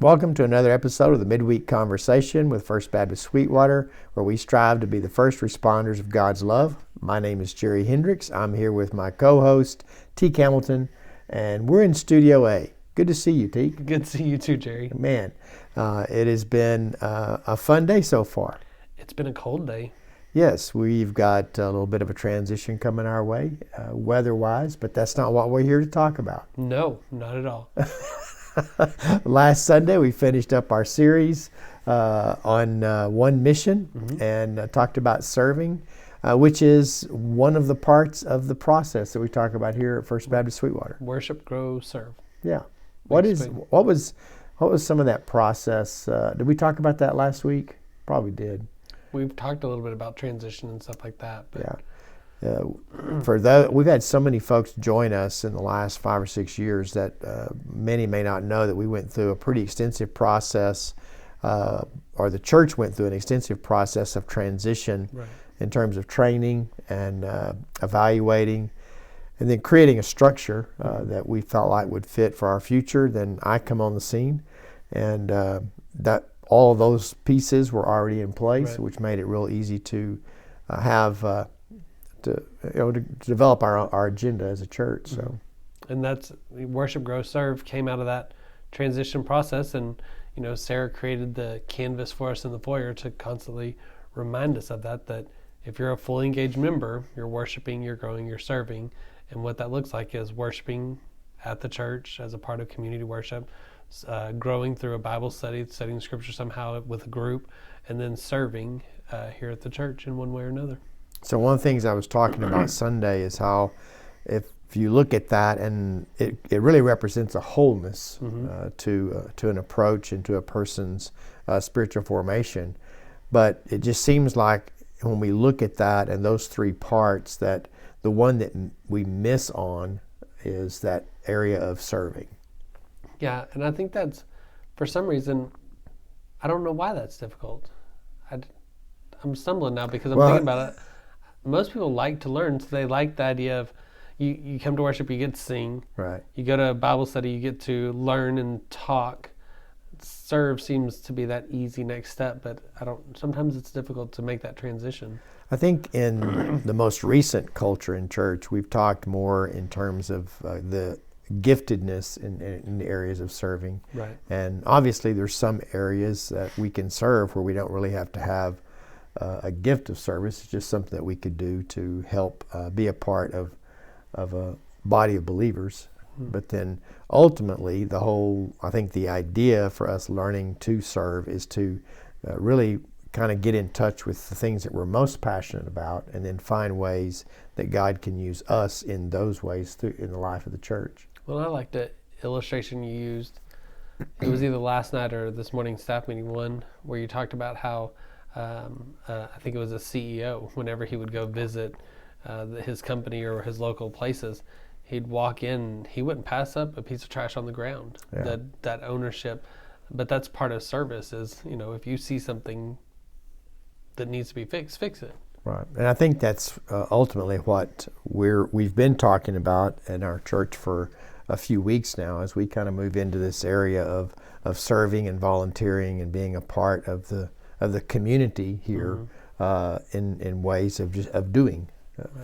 Welcome to another episode of the Midweek Conversation with First Baptist Sweetwater, where we strive to be the first responders of God's love. My name is Jerry Hendricks. I'm here with my co-host, T. Hamilton, and we're in Studio A. Good to see you, T. Good to see you too, Jerry. Man, it has been a fun day so far. It's been a cold day. Yes, we've got a little bit of a transition coming our way, weather-wise, but that's not what we're here to talk about. No, not at all. Last Sunday, we finished up our series on one mission and talked about serving, which is one of the parts of the process that we talk about here at First Baptist Sweetwater. Worship, grow, serve. Yeah. What was some of that process? Did we talk about that last week? Probably did. We've talked a little bit about transition and stuff like that. But yeah. We've had so many folks join us in the last 5 or 6 years that many may not know that we went through a pretty extensive process, or the church went through an extensive process of transition in terms of training and evaluating, and then creating a structure that we felt like would fit for our future. Then I come on the scene, and that all of those pieces were already in place, which made it real easy to to develop our agenda as a church. So, and that's Worship, Grow, Serve came out of that transition process, and Sarah created the canvas for us in the foyer to constantly remind us of that. That if you're a fully engaged member, you're worshiping, you're growing, you're serving, and what that looks like is worshiping at the church as a part of community worship, growing through a Bible study, studying Scripture somehow with a group, and then serving here at the church in one way or another. So one of the things I was talking about Sunday is how if you look at that, and it really represents a wholeness to an approach and to a person's spiritual formation. But it just seems like when we look at that and those three parts, that the one that we miss on is that area of serving. Yeah, and I think that's, for some reason, I don't know why that's difficult. I'm stumbling now because I'm thinking about it. Most people like to learn, so they like the idea of you come to worship, you get to sing. Right. You go to a Bible study, you get to learn and talk. Serve seems to be that easy next step, but sometimes it's difficult to make that transition. I think in the most recent culture in church, we've talked more in terms of the giftedness in the areas of serving. Right. And obviously there's some areas that we can serve where we don't really have to have a gift of service. It's just something that we could do to help be a part of a body of believers. But then ultimately I think the idea for us learning to serve is to really kind of get in touch with the things that we're most passionate about, and then find ways that God can use us in those ways in the life of the church. Well, I like the illustration you used. It was either last night or this morning's staff meeting one, where you talked about how I think it was a CEO, whenever he would go visit his company or his local places, he'd walk in, he wouldn't pass up a piece of trash on the ground. Yeah. That ownership, but that's part of service is, if you see something that needs to be fixed, fix it. Right, and I think that's ultimately what we've been talking about in our church for a few weeks now, as we kind of move into this area of serving and volunteering and being a part of the community here, in ways of doing,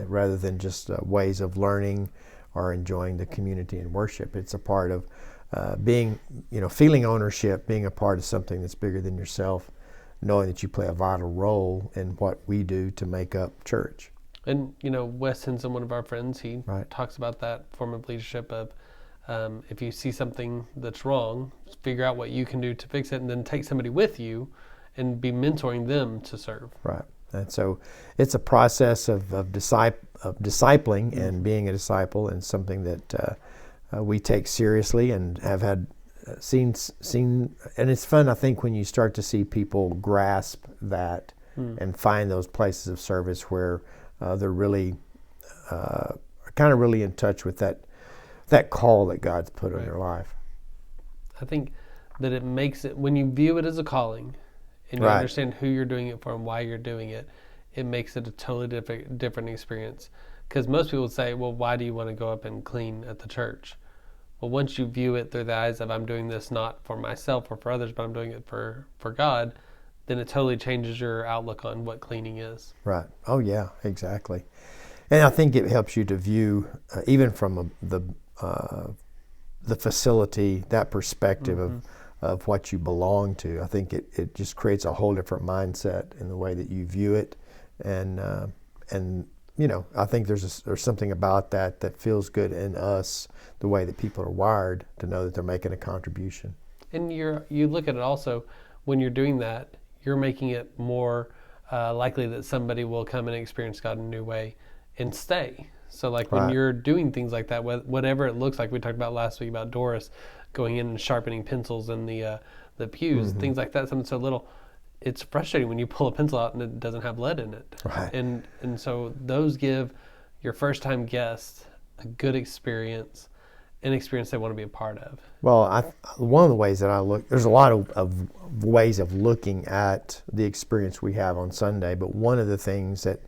rather than just ways of learning or enjoying the community and worship. It's a part of being, feeling ownership, being a part of something that's bigger than yourself, knowing that you play a vital role in what we do to make up church. And, Wes Henson, one of our friends, he talks about that form of leadership of if you see something that's wrong, figure out what you can do to fix it, and then take somebody with you and be mentoring them to serve. Right. And so it's a process of discipling and being a disciple, and something that we take seriously and have had seen, and it's fun, I think, when you start to see people grasp that and find those places of service where they're really kind of really in touch with that call that God's put on their life. I think that it makes it, when you view it as a calling, and you understand who you're doing it for and why you're doing it, it makes it a totally different experience. Because most people would say, well, why do you want to go up and clean at the church? Well, once you view it through the eyes of I'm doing this not for myself or for others, but I'm doing it for God, then it totally changes your outlook on what cleaning is. Right. Oh, yeah, exactly. And I think it helps you to view, even from the facility, that perspective of what you belong to. I think it just creates a whole different mindset in the way that you view it. And I think there's something about that feels good in us, the way that people are wired, to know that they're making a contribution. And you look at it also, when you're doing that, you're making it more likely that somebody will come and experience God in a new way and stay. So like when Right. you're doing things like that, whatever it looks like, we talked about last week about Doris going in and sharpening pencils in the pews, things like that, something so little. It's frustrating when you pull a pencil out and it doesn't have lead in it. Right. And so those give your first time guests a good experience, an experience they want to be a part of. Well, one of the ways that I look, there's a lot of ways of looking at the experience we have on Sunday, but one of the things that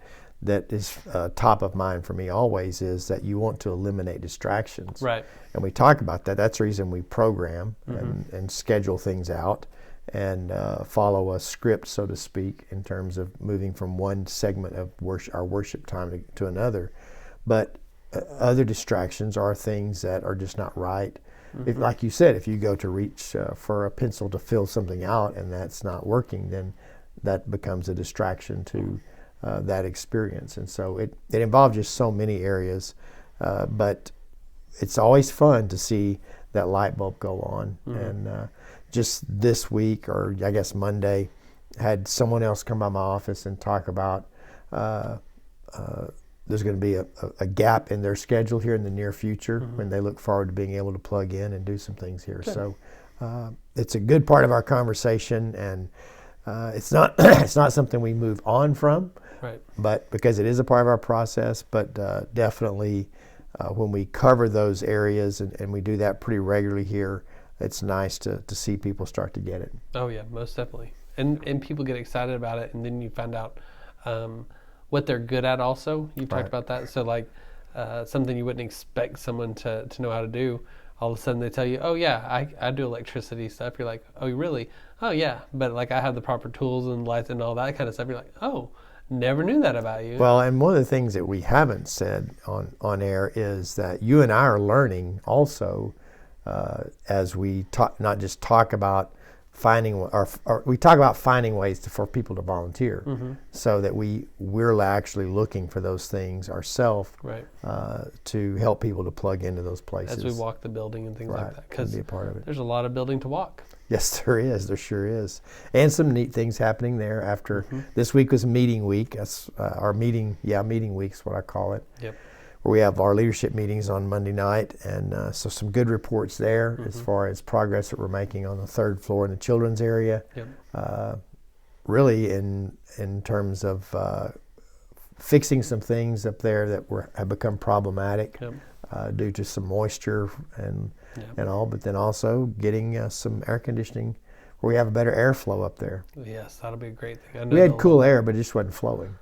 is top of mind for me always is that you want to eliminate distractions. Right. And we talk about that. That's the reason we program and schedule things out and follow a script, so to speak, in terms of moving from one segment of our worship time to another. But other distractions are things that are just not right. If, like you said, if you go to reach for a pencil to fill something out and that's not working, then that becomes a distraction to that experience. And so it involves just so many areas, but it's always fun to see that light bulb go on. And just this week, or I guess Monday, had someone else come by my office and talk about there's going to be a gap in their schedule here in the near future when they look forward to being able to plug in and do some things here. Good. So it's a good part of our conversation, and it's not it's not something we move on from, right? But because it is a part of our process, but definitely when we cover those areas and we do that pretty regularly here, it's nice to see people start to get it. Oh yeah, most definitely. And people get excited about it, and then you find out what they're good at also. You've talked about that. So like something you wouldn't expect someone to know how to do, all of a sudden they tell you, oh yeah, I do electricity stuff. You're like, oh really? Oh yeah, but like I have the proper tools and lights and all that kind of stuff. You're like, oh, never knew that about you. Well, and one of the things that we haven't said on air is that you and I are learning also as we talk, not just talk about finding, or we talk about finding ways for people to volunteer, so that we're actually looking for those things ourselves, right, to help people to plug into those places as we walk the building and things like that, because be a part of it. There's a lot of building to walk. Yes, there is. There sure is, and some neat things happening there. After this week was meeting week. That's our meeting week is what I call it. Yep. Where we have our leadership meetings on Monday night, and so some good reports there as far as progress that we're making on the third floor in the children's area. Yep. Really in terms of fixing some things up there that have become problematic due to some moisture and all, but then also getting some air conditioning where we have a better airflow up there. Yes, that'll be a great thing. We had cool air, but it just wasn't flowing.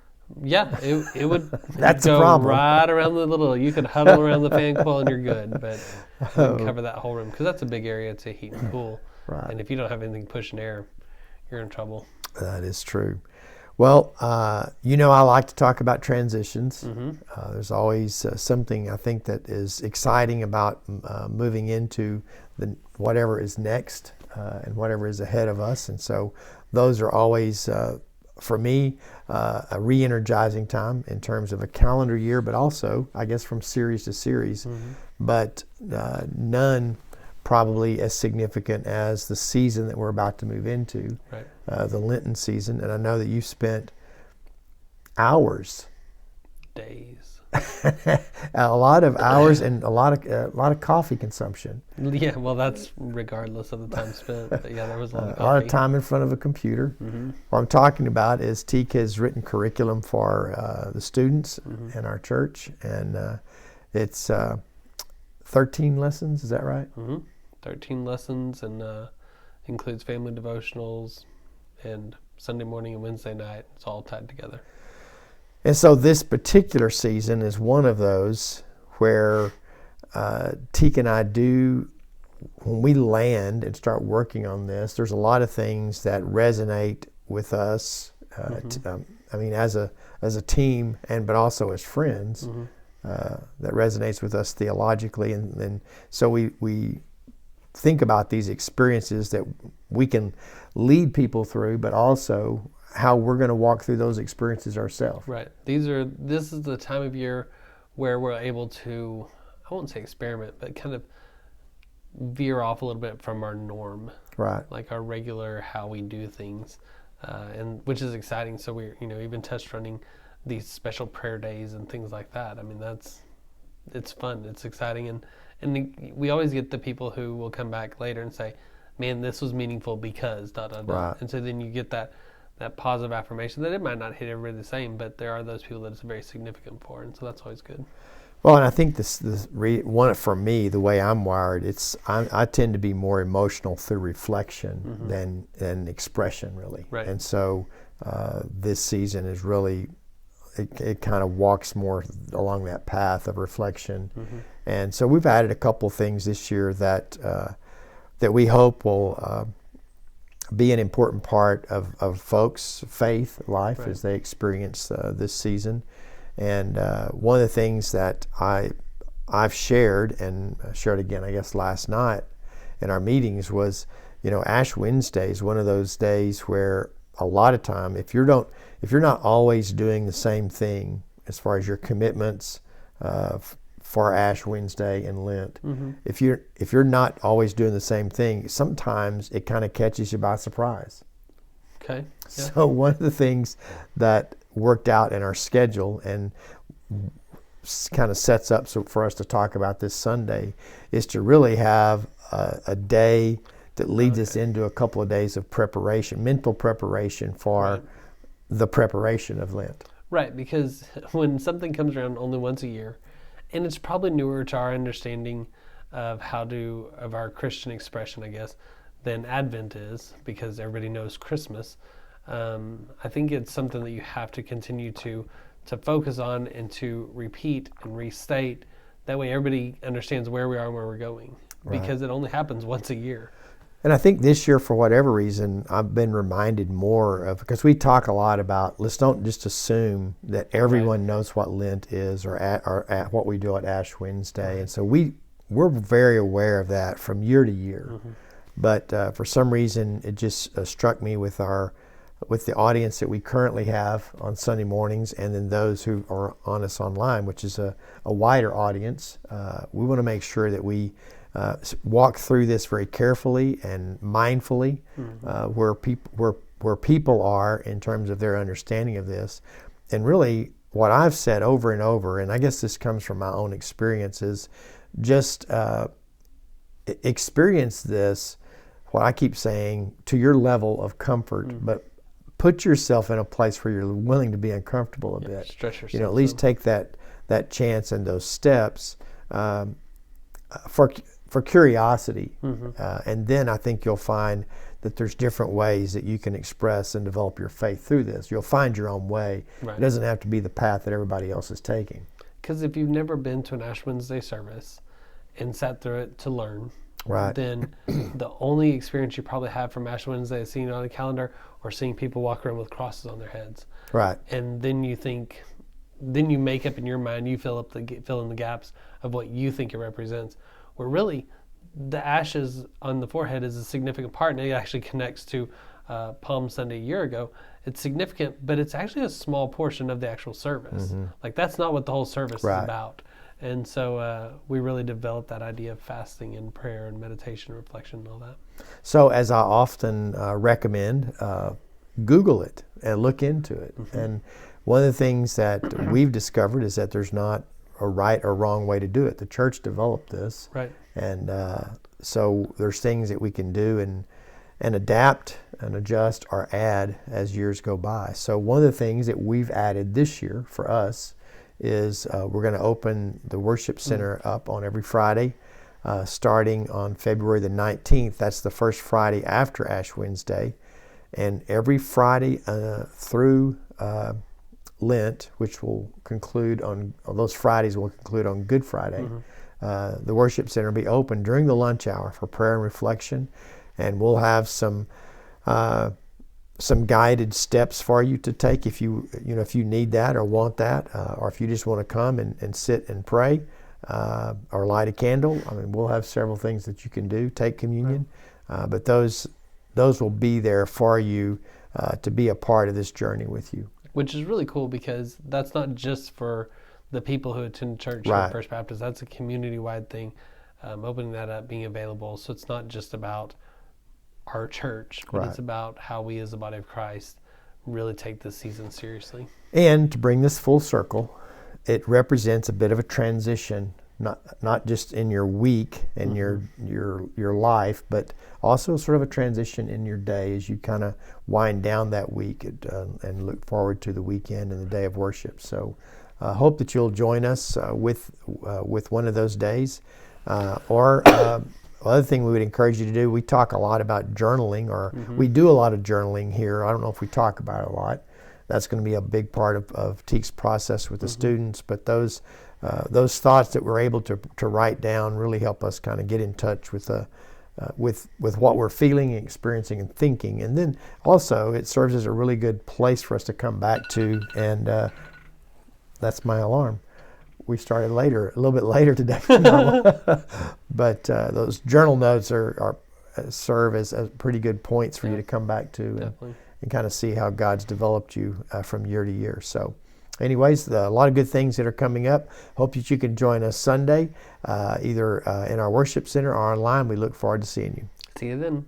Yeah, it would That's go the problem. right around you could huddle around the fan coil and you're good, but you can cover that whole room, because that's a big area to heat and cool. Right. And if you don't have anything pushing air, you're in trouble. That is true. Well, I like to talk about transitions. There's always something I think that is exciting about moving into whatever is next and whatever is ahead of us. And so those are always, for me, a re-energizing time in terms of a calendar year, but also, I guess, from series to series. But none probably as significant as the season that we're about to move into, right. The Lenten season. And I know that you've spent hours, days, a lot of hours, and a lot of coffee consumption. Yeah, well, that's regardless of the time spent. But yeah, there was a lot of coffee. A lot of time in front of a computer. What I'm talking about is Teak has written curriculum for the students in our church, and it's 13 lessons. Is that right? 13 lessons, and includes family devotionals and Sunday morning and Wednesday night. It's all tied together. And so this particular season is one of those where Teak and I do, when we land and start working on this, there's a lot of things that resonate with us. I mean, as a team, but also as friends, that resonates with us theologically, and so we think about these experiences that we can lead people through, but also how we're going to walk through those experiences ourselves. Right. This is the time of year where we're able to, I won't say experiment, but kind of veer off a little bit from our norm, Right. like our regular how we do things, and which is exciting. So we're even test running these special prayer days and things like that. I mean, it's fun, it's exciting, and we always get the people who will come back later and say, "Man, this was meaningful because da da da." Right. And so then you get that positive affirmation that it might not hit everybody the same, but there are those people that it's very significant for, and so that's always good. Well, and I think one for me, the way I'm wired, I tend to be more emotional through reflection than expression, really. Right. And so this season is really, it kind of walks more along that path of reflection. And so we've added a couple things this year that we hope will be an important part of folks' faith life as they experience this season. And one of the things that I've shared, and shared again, I guess, last night in our meetings was, Ash Wednesday is one of those days where a lot of time, if you're not always doing the same thing as far as your commitments for Ash Wednesday and Lent, if you're not always doing the same thing, sometimes it kind of catches you by surprise. Okay. Yeah. So one of the things that worked out in our schedule and kind of sets up for us to talk about this Sunday is to really have a day that leads us into a couple of days of preparation, mental preparation for the preparation of Lent. Right, because when something comes around only once a year, and it's probably newer to our understanding of of our Christian expression, I guess, than Advent is, because everybody knows Christmas. I think it's something that you have to continue to focus on and to repeat and restate. That way everybody understands where we are and where we're going, because it only happens once a year. And I think this year, for whatever reason, I've been reminded more of, because we talk a lot about, let's don't just assume that everyone knows what Lent is or at what we do at Ash Wednesday. And so we're very aware of that from year to year. But for some reason, it just struck me with the audience that we currently have on Sunday mornings, and then those who are on us online, which is a wider audience. We want to make sure that we walk through this very carefully and mindfully, where people are in terms of their understanding of this. And really, what I've said over and over, and I guess this comes from my own experiences, just experience this, what I keep saying, to your level of comfort, but put yourself in a place where you're willing to be uncomfortable a bit. Stretch yourself. At least take that chance and those steps for curiosity. And then I think you'll find that there's different ways that you can express and develop your faith through this. You'll find your own way. It doesn't have to be the path that everybody else is taking. Because if you've never been to an Ash Wednesday service and sat through it to learn, then the only experience you probably have from Ash Wednesday is seeing it on a calendar or seeing people walk around with crosses on their heads. And then you make up in your mind, you fill in the gaps of what you think it represents. Where really, the ashes on the forehead is a significant part, and it actually connects to Palm Sunday a year ago. It's significant, but it's actually a small portion of the actual service. Like, that's not what the whole service is about. And so we really developed that idea of fasting and prayer and meditation and reflection and all that. So as I often recommend, Google it and look into it. And one of the things that we've discovered is that there's not a right or wrong way to do it. The church developed this. And so there's things that we can do and adapt and adjust or add as years go by. So one of the things that we've added this year for us is we're going to open the worship center up on every Friday, starting on February the 19th. That's the first Friday after Ash Wednesday. And every Friday through Lent, which will conclude on those Fridays will conclude on Good Friday, the worship center will be open during the lunch hour for prayer and reflection, and we'll have some guided steps for you to take if you need that or want that, or if you just want to come and sit and pray or light a candle. I mean, we'll have several things that you can do. Take communion, but those will be there for you to be a part of this journey with you. Which is really cool, because that's not just for the people who attend church Right. at First Baptist. That's a community-wide thing, opening that up, being available. So it's not just about our church, but Right. it's about how we as the body of Christ really take this season seriously. And to bring this full circle, it represents a bit of a transition, not just in your week and your life, but also sort of a transition in your day as you kind of wind down that week and look forward to the weekend and the day of worship. So hope that you'll join us with one of those days. Other thing we would encourage you to do, we talk a lot about journaling, or we do a lot of journaling here. I don't know if we talk about it a lot. That's going to be a big part of Teek's process with the students. But those thoughts that we're able to write down really help us kind of get in touch with what we're feeling, experiencing, and thinking. And then also it serves as a really good place for us to come back to. And that's my alarm. We started a little bit later today than normal. But those journal notes serve as pretty good points for you to come back to and kind of see how God's developed you from year to year. So anyways, a lot of good things that are coming up. Hope that you can join us Sunday, either in our worship center or online. We look forward to seeing you. See you then.